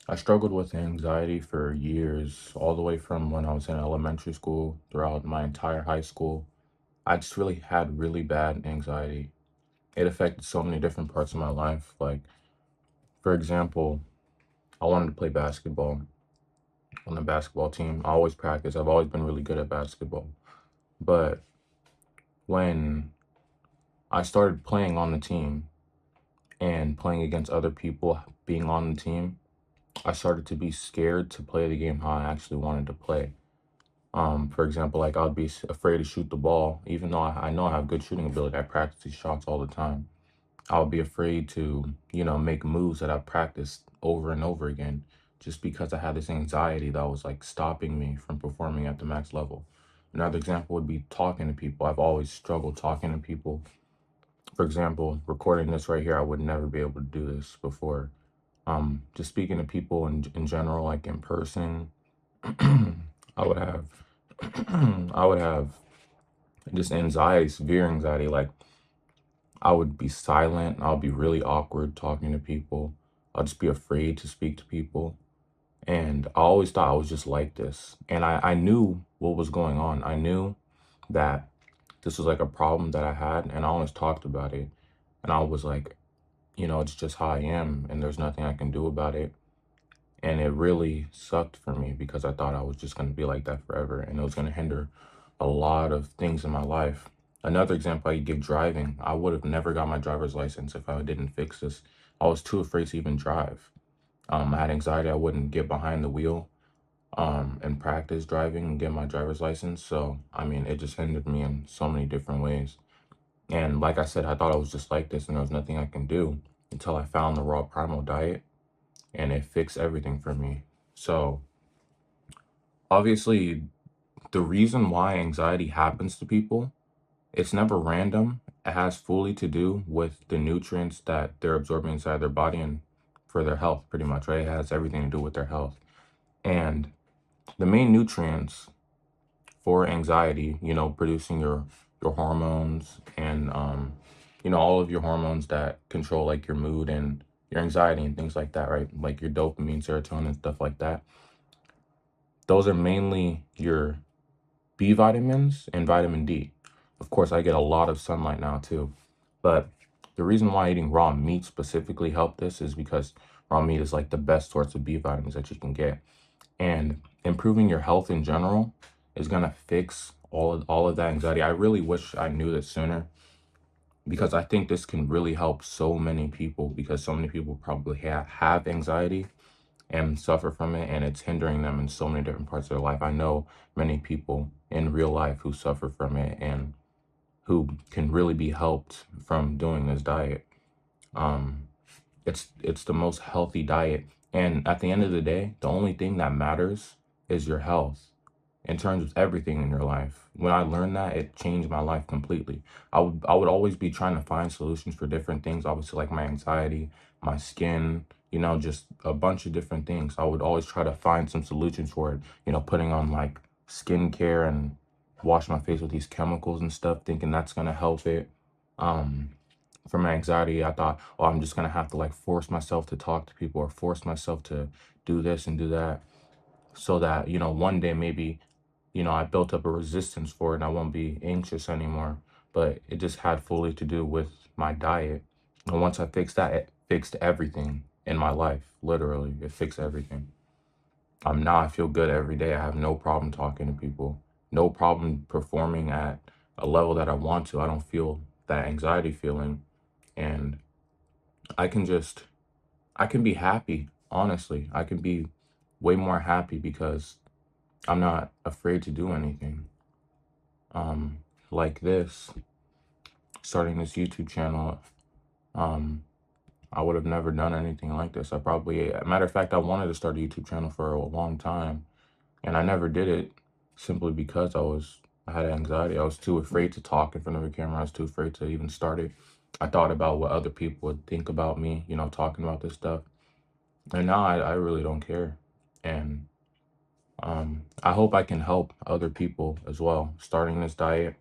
I struggled with anxiety for years, all the way from when I was in elementary school throughout my entire high school. I just really had really bad anxiety. It affected so many different parts of my life. Like, for example, I wanted to play basketball on the basketball team. I always practice. I've always been really good at basketball. But when I started playing on the team and playing against other people being on the team, I started to be scared to play the game how I actually wanted to play. For example, like I'd be afraid to shoot the ball, even though I know I have good shooting ability. I practice these shots all the time. I would be afraid to, make moves that I've practiced over and over again, just because I had this anxiety that was like stopping me from performing at the max level. Another example would be talking to people. I've always struggled talking to people. For example, recording this right here, I would never be able to do this before. Just speaking to people in general, like in person, I would have I would have just anxiety, severe anxiety. Like I would be silent. I'll be really awkward talking to people. I'll just be afraid to speak to people. And I always thought I was just like this. And I knew what was going on. I knew that this was like a problem that I had, and I always talked about it. And I was like, it's just how I am, and there's nothing I can do about it. And it really sucked for me because I thought I was just going to be like that forever, and it was going to hinder a lot of things in my life. Another example I could give driving. I would have never got my driver's license if I didn't fix this. I was too afraid to even drive. I had anxiety. I wouldn't get behind the wheel and practice driving and get my driver's license. So, I mean, it just hindered me in so many different ways. And like I said, I thought I was just like this and there was nothing I can do until I found the raw primal diet, and it fixed everything for me. So, obviously, the reason why anxiety happens to people, it's never random. It has fully to do with the nutrients that they're absorbing inside their body and for their health, pretty much, right? It has everything to do with their health. And the main nutrients for anxiety, producing your hormones and all of your hormones that control like your mood and your anxiety and things like that, right? Like your dopamine, serotonin, and stuff like that. Those are mainly your B vitamins and vitamin D. Of course, I get a lot of sunlight now too. But the reason why eating raw meat specifically helped this is because raw meat is like the best source of B vitamins that you can get. And improving your health in general is gonna fix all of that anxiety. I really wish I knew this sooner because I think this can really help so many people because so many people probably have anxiety and suffer from it, and it's hindering them in so many different parts of their life. I know many people in real life who suffer from it and who can really be helped from doing this diet. Um, it's the most healthy diet, and at the end of the day, the only thing that matters is your health in terms of everything in your life. When I learned that, it changed my life completely. I would always be trying to find solutions for different things, obviously like my anxiety, my skin, just a bunch of different things. I would always try to find some solutions for it, putting on like skincare and wash my face with these chemicals and stuff, thinking that's gonna help it. Um, for my anxiety, I thought, oh, I'm just gonna have to like force myself to talk to people or force myself to do this and do that so that, one day maybe I built up a resistance for it and I won't be anxious anymore. But it just had fully to do with my diet. And once I fixed that, it fixed everything in my life. Literally, it fixed everything. Now I feel good every day. I have no problem talking to people, no problem performing at a level that I want to. I don't feel that anxiety feeling. And I can just, I can be happy, honestly. I can be way more happy because I'm not afraid to do anything. Um, like this, starting this YouTube channel, um, I would have never done anything like this. Matter of fact, I wanted to start a YouTube channel for a long time, and I never did it simply because I had anxiety. I was too afraid to talk in front of a camera. I was too afraid to even start it. I thought about what other people would think about me, talking about this stuff. And now I really don't care. And I hope I can help other people as well. Starting this diet,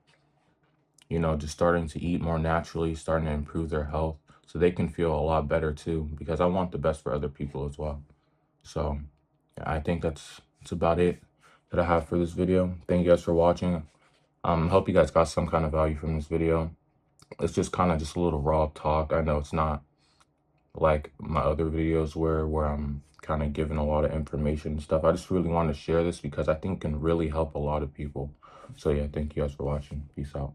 just starting to eat more naturally, starting to improve their health so they can feel a lot better too, because I want the best for other people as well. So yeah, I think that's about it that I have for this video. Thank you guys for watching. Hope you guys got some kind of value from this video. It's just kind of just a little raw talk. I know it's not like my other videos where I'm kind of giving a lot of information and stuff. I just really want to share this because I think it can really help a lot of people. So yeah, thank you guys for watching. Peace out.